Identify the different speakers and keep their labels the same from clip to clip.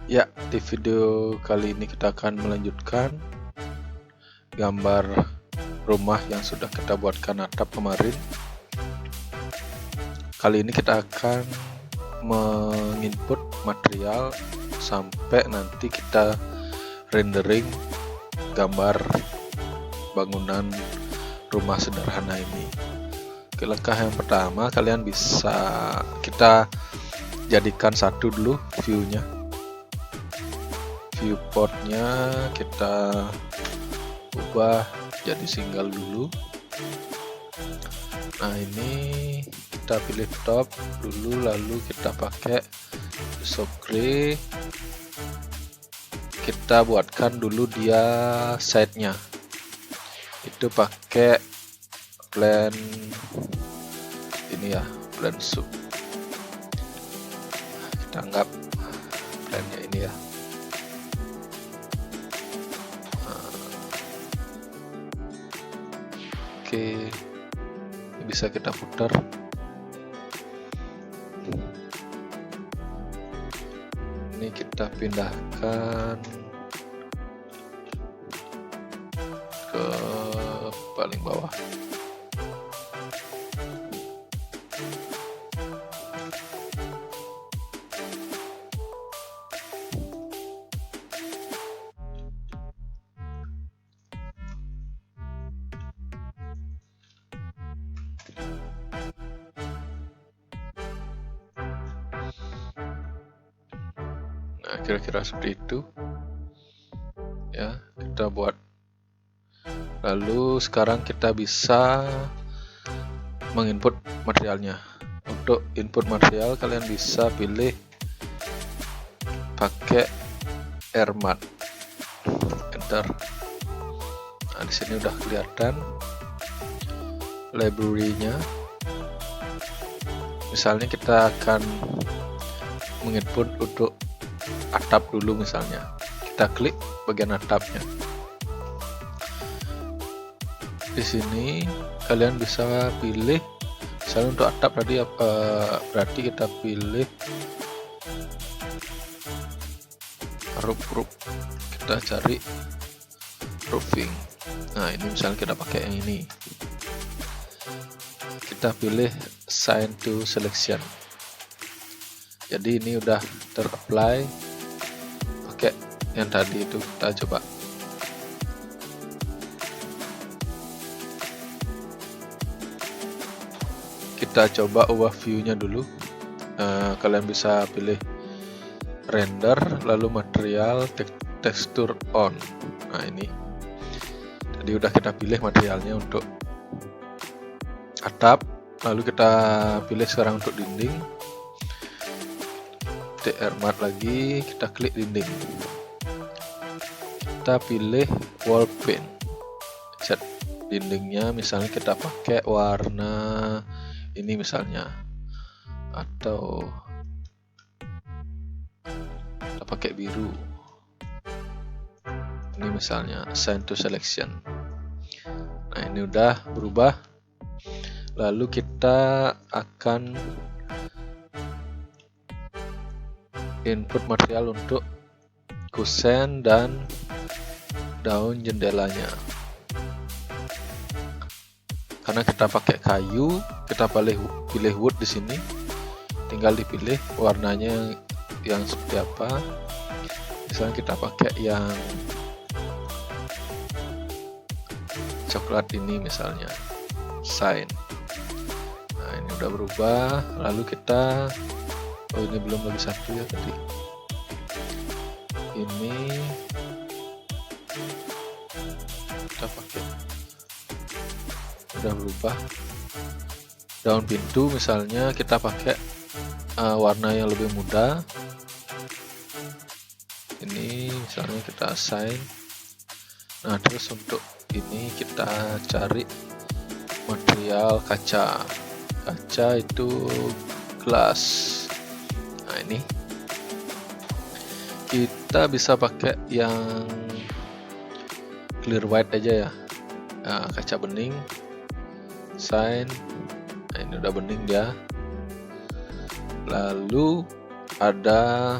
Speaker 1: Ya, di video kali ini kita akan melanjutkan gambar rumah yang sudah kita buatkan atap kemarin. Kali ini kita akan menginput material sampai nanti kita rendering gambar bangunan rumah sederhana ini. Oke, langkah yang pertama kalian bisa kita jadikan satu dulu view-nya. Viewportnya kita ubah jadi single dulu. Nah, ini kita pilih top dulu, lalu kita pakai subgrade. Kita buatkan dulu dia side-nya. Itu pakai plan ini ya, plan sub. Kita anggap plannya ini ya. Oke, bisa kita putar. Ini kita pindahkan ke paling bawah. Nah, kira-kira seperti itu ya, kita buat. Lalu sekarang kita bisa menginput materialnya. Untuk input material kalian bisa pilih pakai Airmat, enter. Nah, di sini udah kelihatan library-nya. Misalnya kita akan menginput untuk atap dulu, misalnya kita klik bagian atapnya. Di sini kalian bisa pilih, misalnya untuk atap tadi berarti kita pilih roof. Kita cari roofing. Nah, ini misalnya kita pakai yang ini. Kita pilih assign to selection. Jadi ini udah ter-apply pakai yang tadi itu. Kita coba. Kita coba ubah view-nya dulu. Kalian bisa pilih render, lalu material, texture on. Nah, ini jadi udah kita pilih materialnya untuk atap. Lalu kita pilih sekarang untuk dinding. Airmat lagi, kita klik dinding. Kita pilih wall paint. Set dindingnya, misalnya kita pakai warna ini misalnya, atau kita pakai biru. Ini misalnya assign to selection. Nah, ini udah berubah. Lalu kita akan input material untuk kusen dan daun jendelanya. Karena kita pakai kayu, kita pilih wood di sini. Tinggal dipilih warnanya yang seperti apa. Misalnya kita pakai yang coklat ini misalnya, sign. Nah, ini udah berubah. Lalu kita, oh ini belum lagi satu ya tadi. Ini kita pakai, udah berubah. Daun pintu misalnya kita pakai warna yang lebih muda. Ini misalnya kita assign. Nah, terus untuk ini kita cari material kaca. Kaca itu glass. Nah, ini kita bisa pakai yang clear white aja ya. Nah, kaca bening, sign. Nah, ini udah bening dia. Lalu ada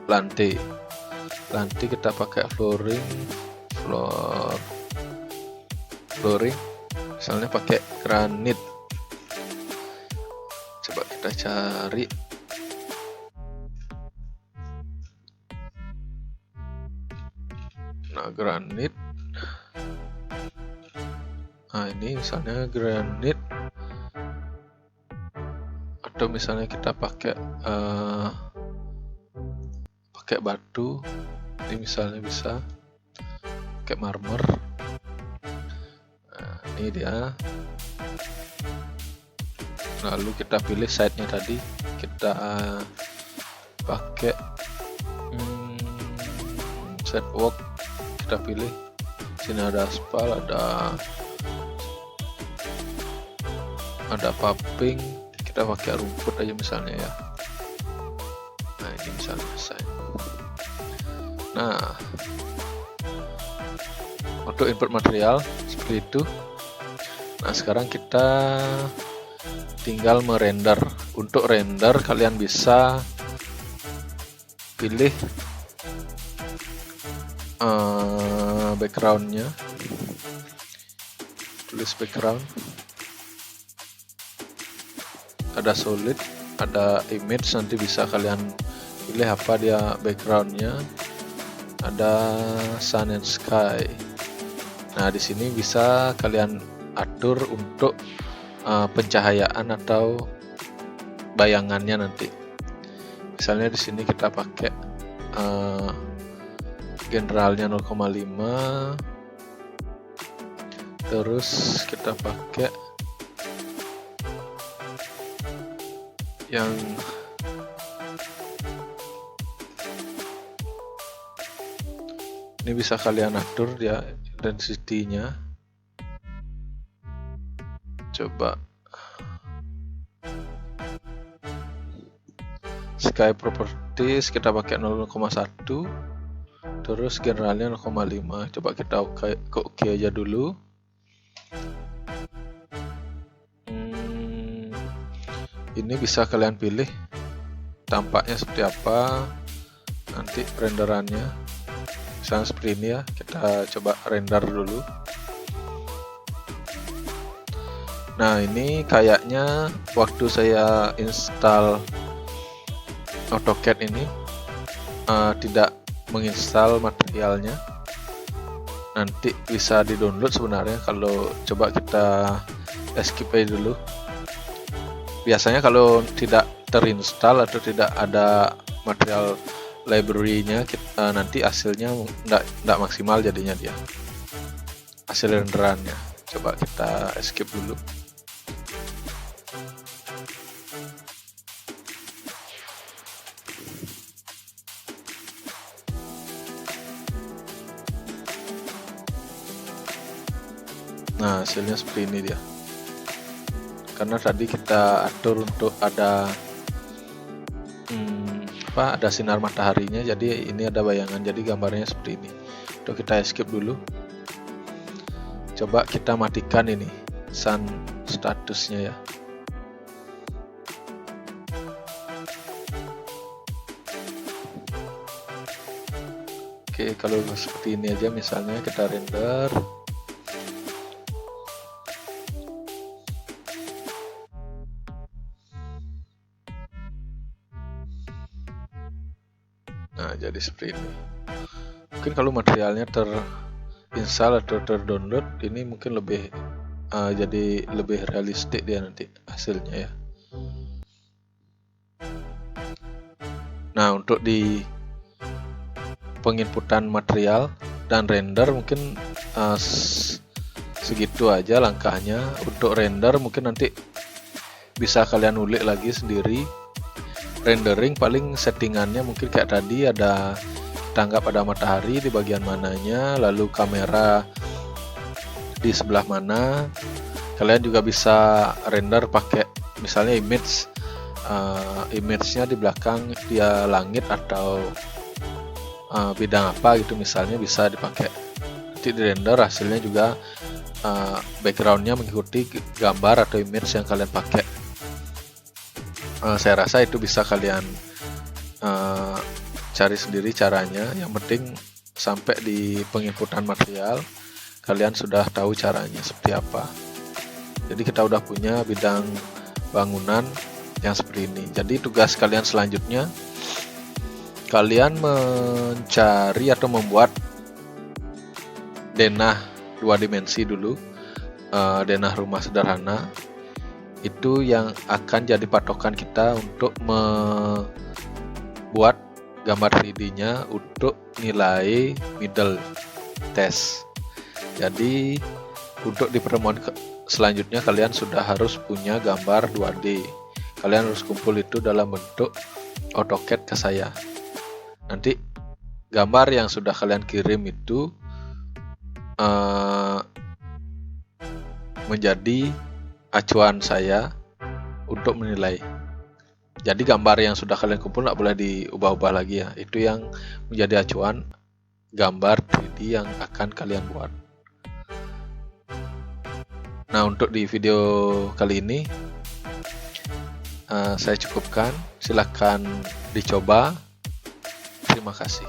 Speaker 1: lantai kita pakai flooring, misalnya pakai granit. Coba kita cari. Nah, granit. Nah, ini misalnya granit, atau misalnya kita pakai batu. Ini misalnya bisa pakai marmer. Nah, ini dia. Lalu kita pilih side-nya tadi, kita pakai side walk. Kita pilih sini ada aspal, ada paving, kita pakai rumput aja misalnya ya. Nah, ini misalnya side. Nah, untuk input material seperti itu. Nah, sekarang kita tinggal merender. Untuk render kalian bisa pilih backgroundnya, tulis background, ada solid, ada image, nanti bisa kalian pilih apa dia backgroundnya. Ada sun and sky. Nah, di sini bisa kalian atur untuk pencahayaan atau bayangannya nanti. Misalnya di sini kita pakai generalnya 0,5, terus kita pakai yang ini bisa kalian atur dia intensity-nya. Coba sky properties kita pakai 0,1, terus generalnya 0,5. Coba kita oke aja dulu. Ini bisa kalian pilih tampaknya seperti apa nanti renderannya. Misalnya seperti ini ya, kita coba render dulu. Nah, ini kayaknya waktu saya install AutoCAD ini tidak menginstal materialnya. Nanti bisa di-download sebenarnya kalau coba kita escape aja dulu. Biasanya kalau tidak terinstall atau tidak ada material library-nya, nanti hasilnya nggak maksimal jadinya dia, hasil renderannya. Coba kita escape dulu. Nah, hasilnya seperti ini dia. Karena tadi kita atur untuk ada ada sinar mataharinya, jadi ini ada bayangan, jadi gambarnya seperti ini. Untuk kita escape dulu. Coba kita matikan ini sun statusnya ya. Oke, kalau seperti ini aja misalnya kita render. Nah, jadi seperti ini. Mungkin kalau materialnya terinstall atau terdownload, ini mungkin lebih jadi lebih realistik dia nanti hasilnya ya. Nah, untuk di penginputan material dan render mungkin segitu aja langkahnya. Untuk render mungkin nanti bisa kalian ulik lagi sendiri. Rendering paling settingannya mungkin kayak tadi, ada tanggap pada matahari di bagian mananya, lalu kamera di sebelah mana. Kalian juga bisa render pakai misalnya image-nya di belakang dia langit atau bidang apa gitu misalnya, bisa dipakai. Nanti di render hasilnya juga backgroundnya mengikuti gambar atau image yang kalian pakai. Saya rasa itu bisa kalian cari sendiri caranya. Yang penting sampai di penginputan material kalian sudah tahu caranya seperti apa. Jadi kita udah punya bidang bangunan yang seperti ini. Jadi tugas kalian selanjutnya, kalian mencari atau membuat denah 2 dimensi dulu, denah rumah sederhana. Itu yang akan jadi patokan kita untuk membuat gambar 3D-nya untuk nilai middle test. Jadi untuk di pertemuan selanjutnya kalian sudah harus punya gambar 2D. Kalian harus kumpul itu dalam bentuk AutoCAD ke saya. Nanti gambar yang sudah kalian kirim itu menjadi acuan saya untuk menilai. Jadi gambar yang sudah kalian kumpul nggak boleh diubah-ubah lagi ya. Itu yang menjadi acuan gambar 3D yang akan kalian buat. Nah, untuk di video kali ini saya cukupkan. Silahkan dicoba. Terima kasih.